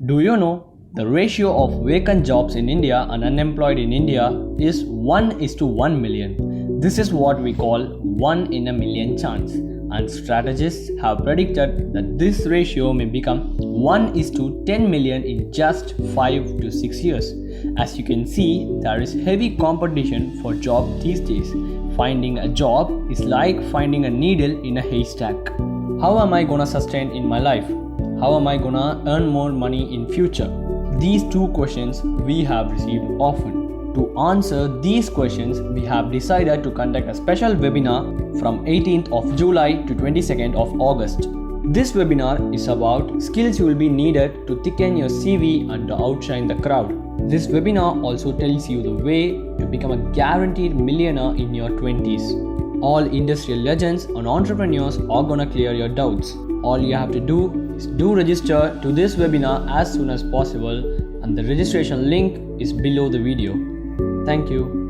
Do you know the ratio of vacant jobs in India and unemployed in India is 1:1 million. This is what we call 1 in a million chance, and strategists have predicted that this ratio may become 1:10 million in just 5 to 6 years. As you can see, there is heavy competition for job these days. Finding a job is like finding a needle in a haystack. How am I gonna sustain in my life? How am I gonna earn more money in future? These two questions we have received often. To answer these questions, we have decided to conduct a special webinar from 18th of July to 22nd of August. This webinar is about skills you will be needed to thicken your CV and outshine the crowd. This webinar also tells you the way to become a guaranteed millionaire in your 20s. All industrial legends and entrepreneurs are gonna clear your doubts. All you have to do is register to this webinar as soon as possible, and the registration link is below the video. Thank you.